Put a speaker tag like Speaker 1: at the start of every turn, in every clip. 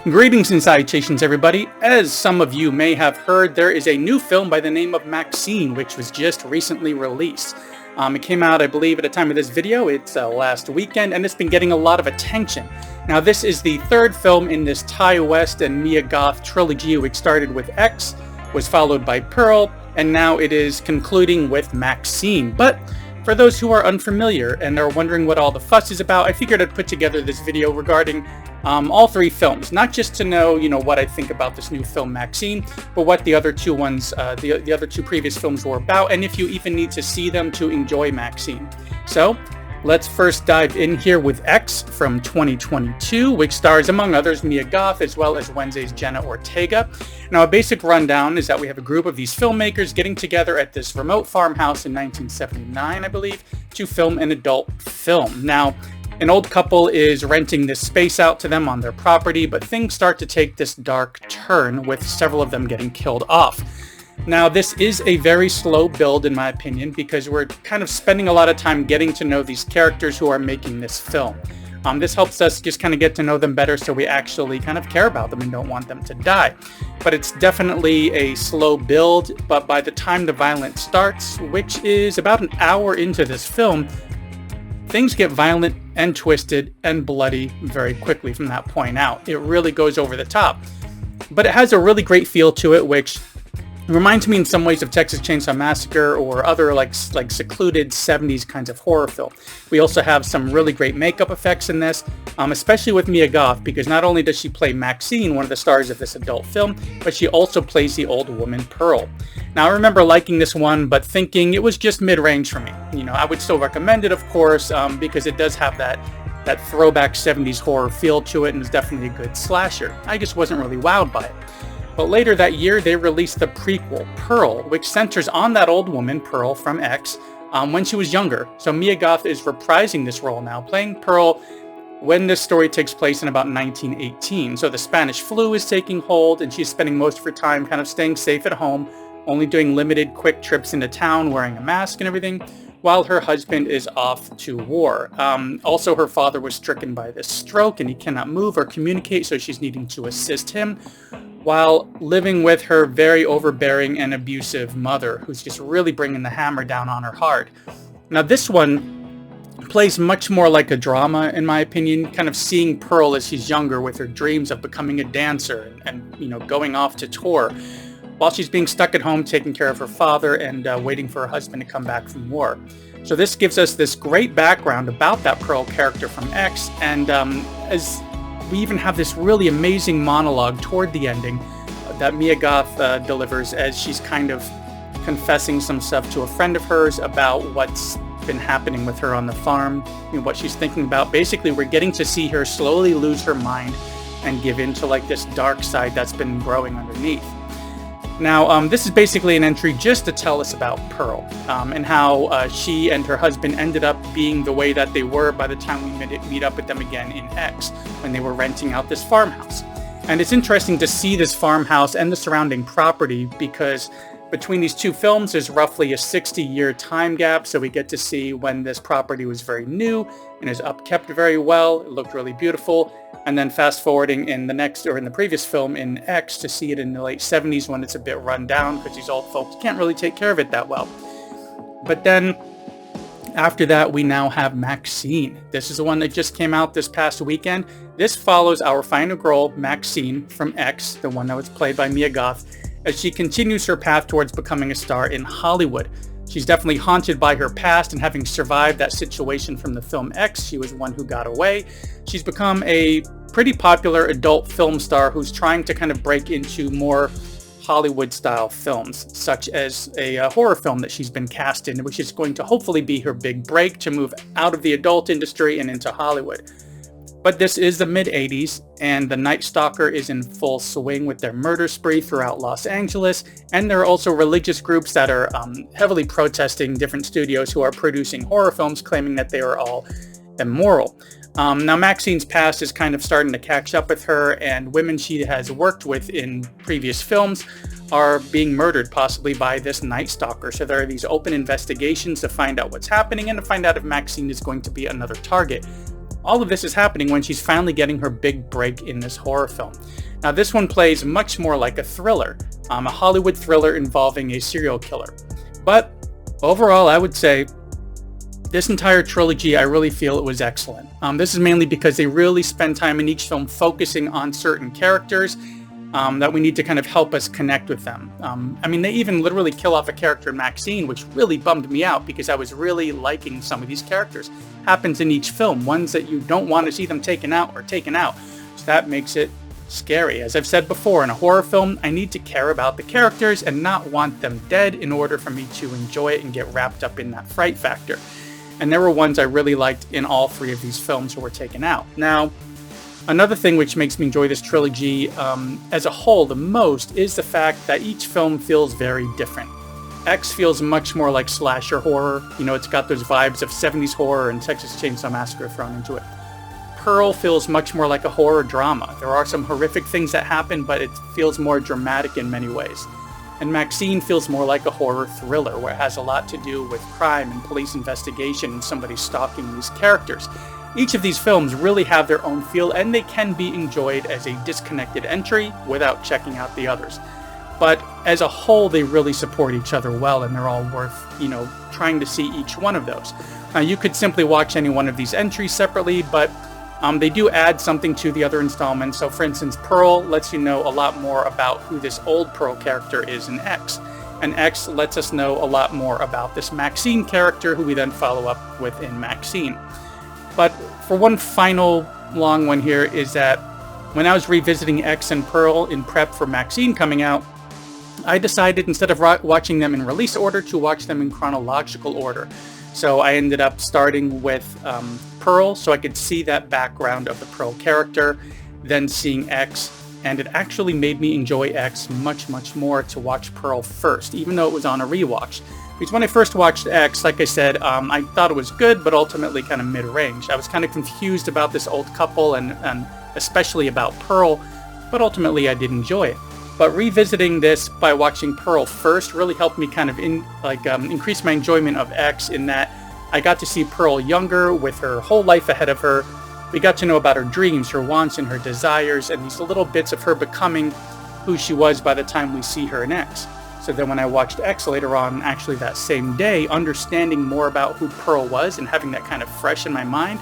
Speaker 1: Greetings and salutations, everybody. As some of you may have heard, there is a new film by the name of Maxine, which was just recently released. It came out, I believe, at the time of this video. It's last weekend, and it's been getting a lot of attention. Now, this is the third film in this Ty West and Mia Goth trilogy, which started with X, was followed by Pearl, and now it is concluding with Maxine. But for those who are unfamiliar and are wondering what all the fuss is about, I figured I'd put together this video regarding all three films, not just to know, what I think about this new film Maxine, but what the other two ones, the other two previous films were about, and if you even need to see them to enjoy Maxine. So let's first dive in here with X from 2022, which stars, among others, Mia Goth, as well as Wednesday's Jenna Ortega. Now, a basic rundown is that we have a group of these filmmakers getting together at this remote farmhouse in 1979, I believe, to film an adult film. Now, an old couple is renting this space out to them on their property, but things start to take this dark turn with several of them getting killed off. Now, this is a very slow build, in my opinion, because we're kind of spending a lot of time getting to know these characters who are making this film. This helps us just kind of get to know them better so we actually kind of care about them and don't want them to die. But it's definitely a slow build, but by the time the violence starts, which is about an hour into this film, things get violent and twisted and bloody very quickly from that point out. It really goes over the top. But it has a really great feel to it, which reminds me in some ways of Texas Chainsaw Massacre or other like secluded 70s kinds of horror film. We also have some really great makeup effects in this, especially with Mia Goth, because not only does she play Maxine, one of the stars of this adult film, but she also plays the old woman Pearl. Now, I remember liking this one, but thinking it was just mid-range for me. I would still recommend it, of course, because it does have that throwback 70s horror feel to it and is definitely a good slasher. I just wasn't really wowed by it. But later that year, they released the prequel, Pearl, which centers on that old woman, Pearl, from X, when she was younger. So Mia Goth is reprising this role now, playing Pearl when this story takes place in about 1918. So the Spanish flu is taking hold, and she's spending most of her time kind of staying safe at home, only doing limited quick trips into town, wearing a mask and everything, while her husband is off to war. Also, her father was stricken by this stroke, and he cannot move or communicate, so she's needing to assist him, while living with her very overbearing and abusive mother, who's just really bringing the hammer down on her hard. Now, this one plays much more like a drama, in my opinion, kind of seeing Pearl as she's younger with her dreams of becoming a dancer and going off to tour, while she's being stuck at home taking care of her father and waiting for her husband to come back from war. So this gives us this great background about that Pearl character from X, and as we even have this really amazing monologue toward the ending that Mia Goth delivers as she's kind of confessing some stuff to a friend of hers about what's been happening with her on the farm, what she's thinking about. Basically, we're getting to see her slowly lose her mind and give in to like this dark side that's been growing underneath. Now, this is basically an entry just to tell us about Pearl and how she and her husband ended up being the way that they were by the time we meet up with them again in X, when they were renting out this farmhouse. And it's interesting to see this farmhouse and the surrounding property because between these two films, there's roughly a 60-year time gap, so we get to see when this property was very new and is upkept very well. It looked really beautiful. And then fast forwarding in the previous film in X to see it in the late 70s when it's a bit run down because these old folks can't really take care of it that well. But then after that, we now have Maxine. This is the one that just came out this past weekend. This follows our final girl, Maxine, from X, the one that was played by Mia Goth, as she continues her path towards becoming a star in Hollywood. She's definitely haunted by her past, and having survived that situation from the film X, she was one who got away. She's become a pretty popular adult film star who's trying to kind of break into more Hollywood-style films, such as a horror film that she's been cast in, which is going to hopefully be her big break to move out of the adult industry and into Hollywood. But this is the mid-80s, and the Night Stalker is in full swing with their murder spree throughout Los Angeles, and there are also religious groups that are heavily protesting different studios who are producing horror films, claiming that they are all immoral. Now, Maxine's past is kind of starting to catch up with her, and women she has worked with in previous films are being murdered, possibly by this Night Stalker. So there are these open investigations to find out what's happening and to find out if Maxine is going to be another target. All of this is happening when she's finally getting her big break in this horror film. Now this one plays much more like a thriller, a Hollywood thriller involving a serial killer. But overall, I would say this entire trilogy, I really feel it was excellent. This is mainly because they really spend time in each film focusing on certain characters that we need to kind of help us connect with them. I mean, they even literally kill off a character in Maxine, which really bummed me out because I was really liking some of these characters. Happens in each film, ones that you don't want to see them taken out. So that makes it scary. As I've said before, in a horror film, I need to care about the characters and not want them dead in order for me to enjoy it and get wrapped up in that fright factor. And there were ones I really liked in all three of these films who were taken out. Now, another thing which makes me enjoy this trilogy as a whole the most is the fact that each film feels very different. X feels much more like slasher horror. You know, it's got those vibes of 70s horror and Texas Chainsaw Massacre thrown into it. Pearl feels much more like a horror drama. There are some horrific things that happen, but it feels more dramatic in many ways. And Maxine feels more like a horror thriller, where it has a lot to do with crime and police investigation and somebody stalking these characters. Each of these films really have their own feel, and they can be enjoyed as a disconnected entry without checking out the others. But as a whole, they really support each other well, and they're all worth, trying to see each one of those. Now, you could simply watch any one of these entries separately, but they do add something to the other installments. So for instance, Pearl lets you know a lot more about who this old Pearl character is in X. And X lets us know a lot more about this Maxine character, who we then follow up with in Maxine. But for one final long one here is that when I was revisiting X and Pearl in prep for Maxine coming out, I decided instead of watching them in release order to watch them in chronological order. So I ended up starting with Pearl so I could see that background of the Pearl character, then seeing X, and it actually made me enjoy X much, much more to watch Pearl first, even though it was on a rewatch. Because when I first watched X, like I said, I thought it was good, but ultimately kind of mid-range. I was kind of confused about this old couple and especially about Pearl, but ultimately I did enjoy it. But revisiting this by watching Pearl first really helped me kind of increase my enjoyment of X, in that I got to see Pearl younger with her whole life ahead of her. We got to know about her dreams, her wants, and her desires, and these little bits of her becoming who she was by the time we see her in X. So then when I watched X later on, actually that same day, understanding more about who Pearl was and having that kind of fresh in my mind,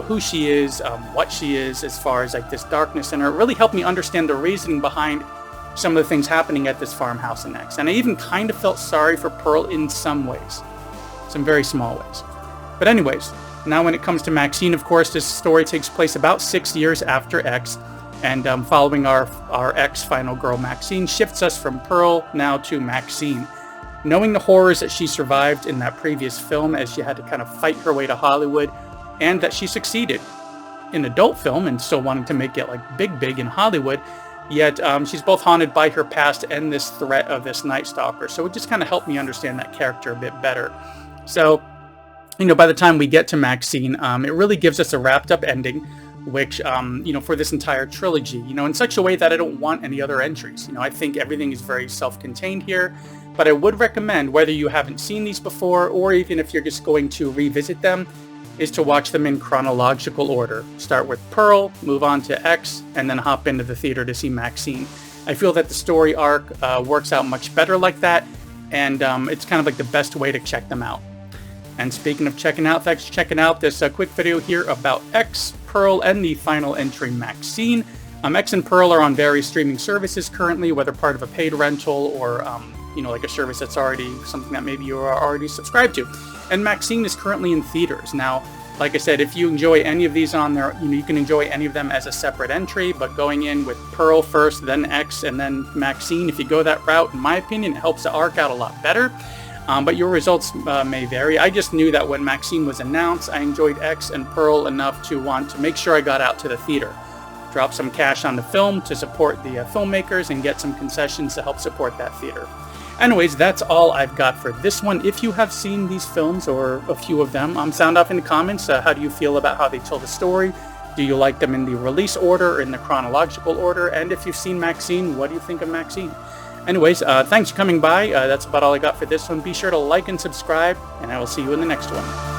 Speaker 1: who she is, what she is, as far as like this darkness in her, really helped me understand the reasoning behind some of the things happening at this farmhouse in X. And I even kind of felt sorry for Pearl in some ways, some very small ways. But anyways, now when it comes to Maxine, of course, this story takes place about 6 years after X, and following our X final girl Maxine shifts us from Pearl now to Maxine. Knowing the horrors that she survived in that previous film as she had to kind of fight her way to Hollywood, and that she succeeded in adult film and still wanting to make it like big in Hollywood, yet she's both haunted by her past and this threat of this Night Stalker. So it just kind of helped me understand that character a bit better. So, by the time we get to Maxine, it really gives us a wrapped up ending, which, for this entire trilogy, in such a way that I don't want any other entries. I think everything is very self-contained here, but I would recommend, whether you haven't seen these before or even if you're just going to revisit them, is to watch them in chronological order. Start with Pearl, move on to X, and then hop into the theater to see Maxine. I feel that the story arc works out much better like that, and it's kind of like the best way to check them out. And speaking of checking out, thanks for checking out this quick video here about X, Pearl, and the final entry, Maxine. X and Pearl are on various streaming services currently, whether part of a paid rental or like a service that's already something that maybe you are already subscribed to. And Maxine is currently in theaters. Now, like I said, if you enjoy any of these on there, you can enjoy any of them as a separate entry, but going in with Pearl first, then X, and then Maxine, if you go that route, in my opinion, it helps the arc out a lot better. But your results may vary. I just knew that when Maxine was announced, I enjoyed X and Pearl enough to want to make sure I got out to the theater. Drop some cash on the film to support the filmmakers and get some concessions to help support that theater. Anyways, that's all I've got for this one. If you have seen these films, or a few of them, sound off in the comments. How do you feel about how they tell the story? Do you like them in the release order or in the chronological order? And if you've seen Maxine, what do you think of Maxine? Anyways, thanks for coming by. That's about all I got for this one. Be sure to like and subscribe, and I will see you in the next one.